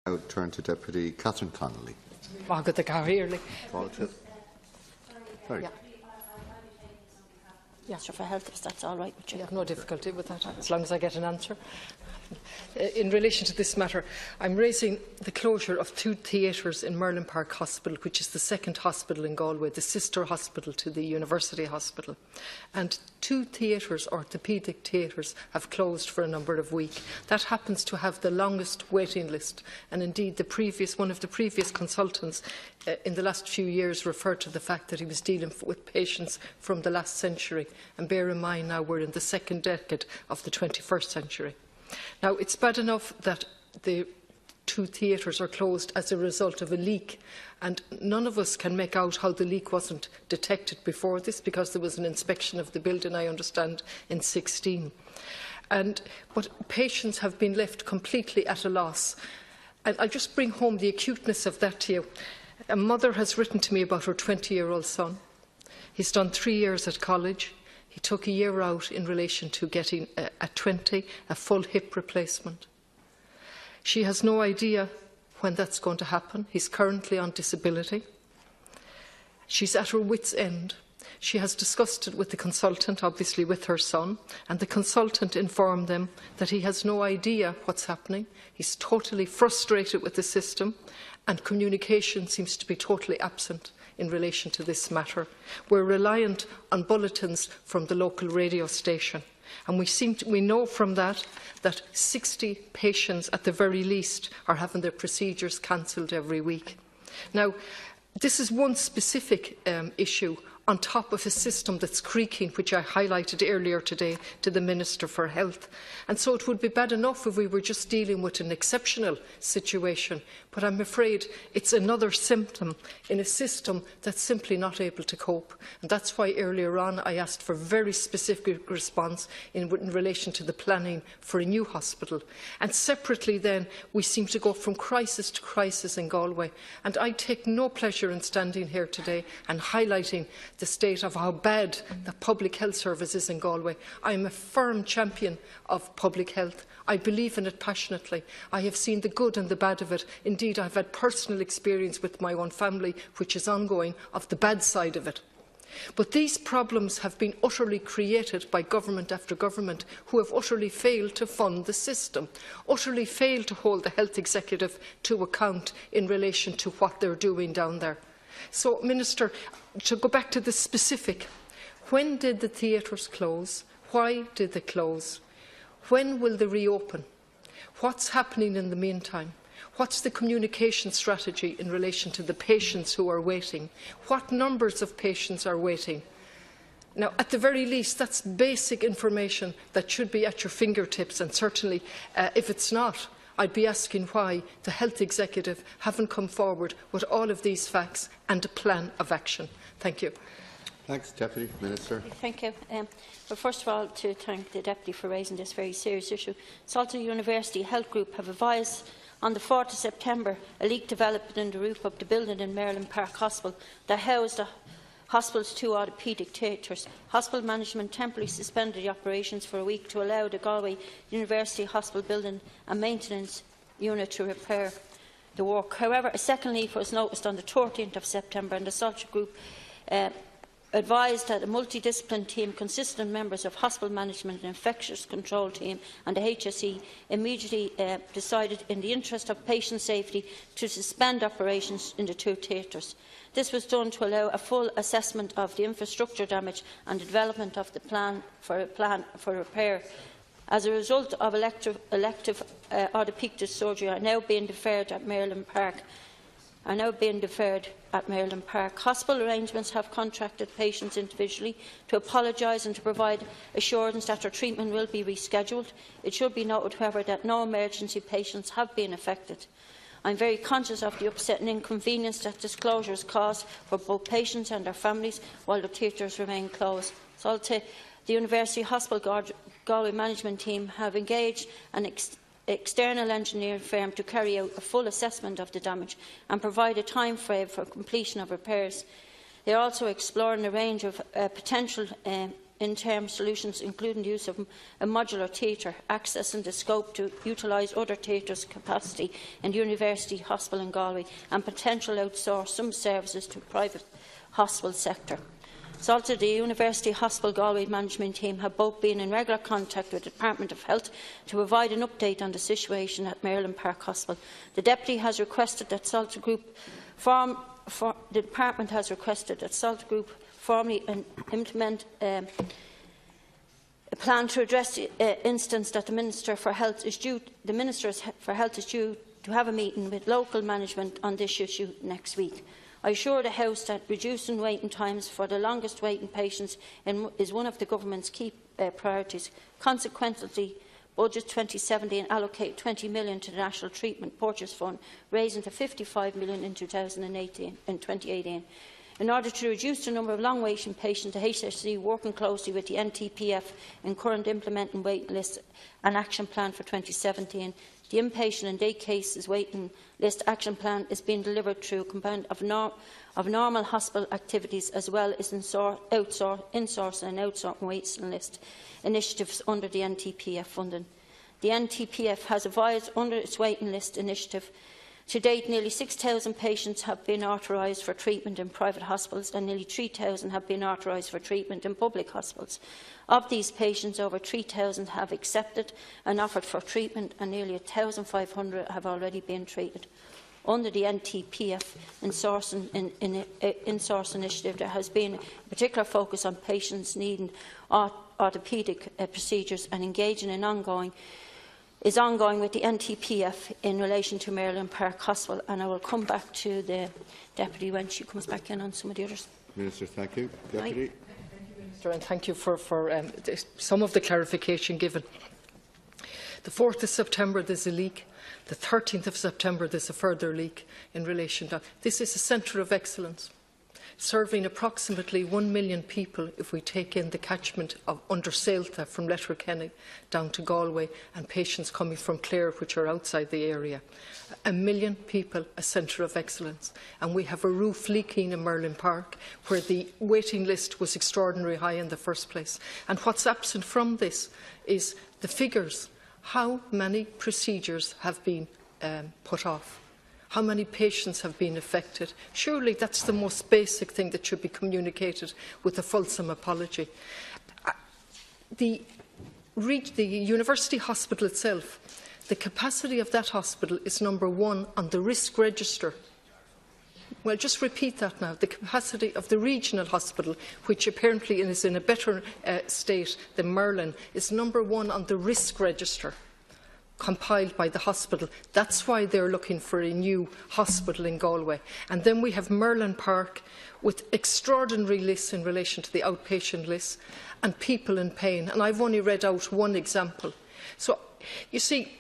I would turn to Deputy Catherine Connolly. Margaret the Carrier. Sorry. Yeah, sure, for health, if that's all right with you. I have no difficulty with that, as long as I get an answer. In relation to this matter, I'm raising the closure of 2 theatres in Merlin Park Hospital, which is the second hospital in Galway, the sister hospital to the University Hospital. And 2 theatres, orthopaedic theatres, have closed for a number of weeks. That happens to have the longest waiting list. And indeed, one of the previous consultants in the last few years referred to the fact that he was dealing with patients from the last century. And bear in mind now we're in the second decade of the 21st century. Now, it's bad enough that the 2 theatres are closed as a result of a leak, and none of us can make out how the leak wasn't detected before this, because there was an inspection of the building, I understand, in 2016. But patients have been left completely at a loss. And I'll just bring home the acuteness of that to you. A mother has written to me about her 20-year-old son. He's done 3 years at college. He took a year out in relation to getting, at 20, a full hip replacement. She has no idea when that's going to happen. He's currently on disability. She's at her wit's end. She has discussed it with the consultant, obviously with her son, and the consultant informed them that he has no idea what's happening. He's totally frustrated with the system, and communication seems to be totally absent in relation to this matter. We're reliant on bulletins from the local radio station, and we know from that 60 patients at the very least are having their procedures cancelled every week. Now, this is one specific issue on top of a system that's creaking, which I highlighted earlier today to the Minister for Health. And so it would be bad enough if we were just dealing with an exceptional situation, but I'm afraid it's another symptom in a system that's simply not able to cope. And that's why earlier on I asked for very specific response in relation to the planning for a new hospital. And separately then, we seem to go from crisis to crisis in Galway. And I take no pleasure in standing here today and highlighting the state of how bad the public health service is in Galway. I am a firm champion of public health. I believe in it passionately. I have seen the good and the bad of it. Indeed, I have had personal experience with my own family, which is ongoing, of the bad side of it. But these problems have been utterly created by government after government, who have utterly failed to fund the system, utterly failed to hold the health executive to account in relation to what they're doing down there. So, Minister, to go back to the specific, when did the theatres close? Why did they close? When will they reopen? What's happening in the meantime? What's the communication strategy in relation to the patients who are waiting? What numbers of patients are waiting? Now, at the very least, that's basic information that should be at your fingertips, and certainly, if it's not, I'd be asking why the health executive haven't come forward with all of these facts and a plan of action. Thank you. Thanks, Deputy Minister. Thank you. Well, first of all, to thank the Deputy for raising this very serious issue. Salto University Health Group have advised on the 4th of September a leak developed in the roof of the building in Merlin Park Hospital that housed the hospital's 2 orthopaedic theatres. Hospital management temporarily suspended the operations for a week to allow the Galway University Hospital building and maintenance unit to repair the work. However, a second leak was noticed on the 13th of September, and the Salto Group advised that a multidisciplinary team consisting of members of hospital management and infectious control team and the HSE immediately decided, in the interest of patient safety, to suspend operations in the 2 theatres. This was done to allow a full assessment of the infrastructure damage and the development of the plan for repair. As a result of elective orthopaedic surgery are now being deferred at Merlin Park. Hospital arrangements have contacted patients individually to apologise and to provide assurance that their treatment will be rescheduled. It should be noted, however, that no emergency patients have been affected. I am very conscious of the upset and inconvenience that this closure has caused for both patients and their families while the theatres remain closed. So, the University Hospital Galway management team have engaged an external engineering firm to carry out a full assessment of the damage and provide a time frame for completion of repairs. They are also exploring a range of potential interim solutions, including the use of a modular theatre, accessing the scope to utilise other theatres' capacity in the University Hospital in Galway, and potential outsource some services to the private hospital sector. Also, the University Hospital Galway management team have both been in regular contact with the Department of Health to provide an update on the situation at Merlin Park Hospital. The Deputy has requested that the Department has requested that Salta Group formally implement a plan to address the instance that the Minister for Health is due to have a meeting with local management on this issue next week. I assure the House that reducing waiting times for the longest waiting patients is one of the Government's key priorities. Consequently, Budget 2017 allocate $20 million to the National Treatment Purchase Fund, raising to $55 million in 2018. In order to reduce the number of long-waiting patients, the HSE working closely with the NTPF in current implementing waiting lists and action plan for 2017. The inpatient and day cases waiting list action plan is being delivered through a compound of normal hospital activities, as well as insourcing and outsourcing waiting list initiatives under the NTPF funding. The NTPF has advised under its waiting list initiative. To date, nearly 6,000 patients have been authorised for treatment in private hospitals, and nearly 3,000 have been authorised for treatment in public hospitals. Of these patients, over 3,000 have accepted and offered for treatment, and nearly 1,500 have already been treated. Under the NTPF in-source initiative, there has been a particular focus on patients needing orthopaedic procedures, and engaging in ongoing with the NTPF in relation to Merlin Park Hospital, and I will come back to the Deputy when she comes back in on some of the others. Minister, thank you. Deputy. Thank you, Minister, and thank you for some of the clarification given. The 4th of September there's a leak. The 13th of September there's a further leak in relation to this. Is a centre of excellence, serving approximately 1 million people if we take in the catchment of under Salta from Letterkenny down to Galway, and patients coming from Clare, which are outside the area. 1 million people, a centre of excellence. And we have a roof leaking in Merlin Park, where the waiting list was extraordinarily high in the first place. And what's absent from this is the figures. How many procedures have been put off? How many patients have been affected? Surely that's the most basic thing that should be communicated with a fulsome apology. The University Hospital itself, the capacity of that hospital is number 1 on the risk register. Well, just repeat that now. The capacity of the regional hospital, which apparently is in a better state than Merlin, is number 1 on the risk register compiled by the hospital. That's why they're looking for a new hospital in Galway. And then we have Merlin Park with extraordinary lists in relation to the outpatient lists and people in pain. And I've only read out one example. So, you see,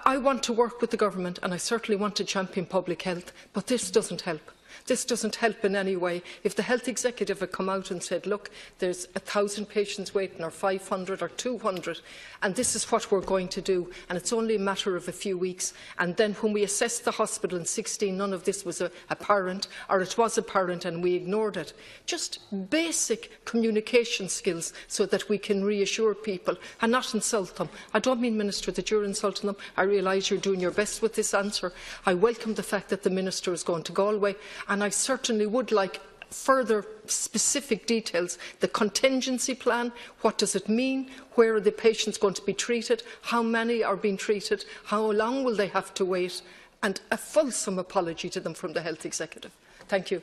I want to work with the government, and I certainly want to champion public health, but this doesn't help. This doesn't help in any way. If the health executive had come out and said, look, there's 1,000 patients waiting, or 500 or 200, and this is what we're going to do, and it's only a matter of a few weeks, and then when we assessed the hospital in 2016, none of this was apparent, or it was apparent and we ignored it. Just basic communication skills so that we can reassure people and not insult them. I don't mean, Minister, that you're insulting them. I realise you're doing your best with this answer. I welcome the fact that the Minister is going to Galway, and I certainly would like further specific details. The contingency plan, what does it mean? Where are the patients going to be treated? How many are being treated? How long will they have to wait? And a fulsome apology to them from the health executive. Thank you.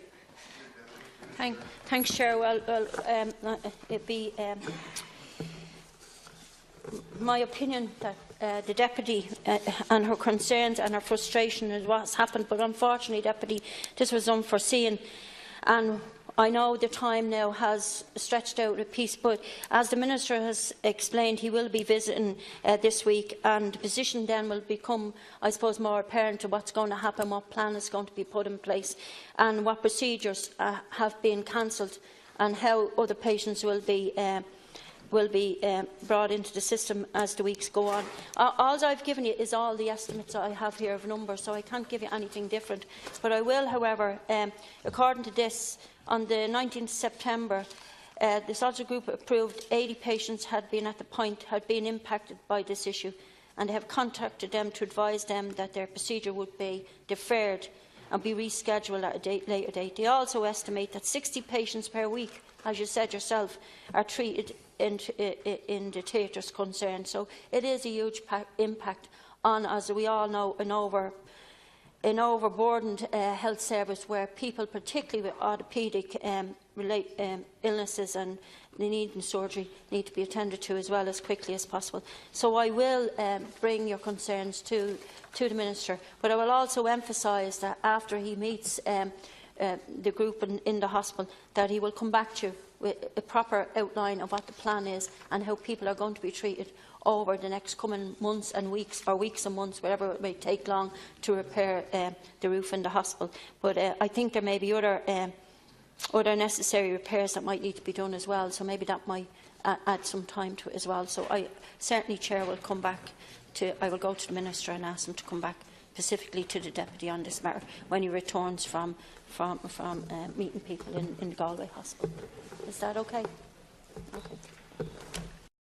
Thanks, Chair. Well, it'd be my opinion that the Deputy and her concerns and her frustration is what's happened, but unfortunately, Deputy, this was unforeseen, and I know the time now has stretched out a piece, but as the Minister has explained, he will be visiting this week, and the position then will become, I suppose, more apparent to what's going to happen, what plan is going to be put in place, and what procedures have been cancelled, and how other patients will be brought into the system as the weeks go on. All I've given you is all the estimates I have here of numbers, so I can't give you anything different. But I will, however, according to this, on the 19th of September, The Salter Group approved 80 patients had been impacted by this issue, and they have contacted them to advise them that their procedure would be deferred and be rescheduled at a later date. They also estimate that 60 patients per week, as you said yourself, are treated in the theatres concerned. So it is a huge impact on, as we all know, an overburdened health service where people, particularly with orthopaedic illnesses and the needing surgery, need to be attended to as quickly as possible. So I will bring your concerns to the Minister, but I will also emphasise that after he meets the group in the hospital, that he will come back to you with a proper outline of what the plan is and how people are going to be treated over the next coming months and weeks, or weeks and months, whatever it may take long to repair the roof in the hospital. But I think there may be other necessary repairs that might need to be done as well, so maybe that might add some time to it as well. So I certainly, Chair, will come back I will go to the Minister and ask him to come back specifically to the Deputy on this matter when he returns from meeting people in the Galway Hospital. Is that okay? Okay.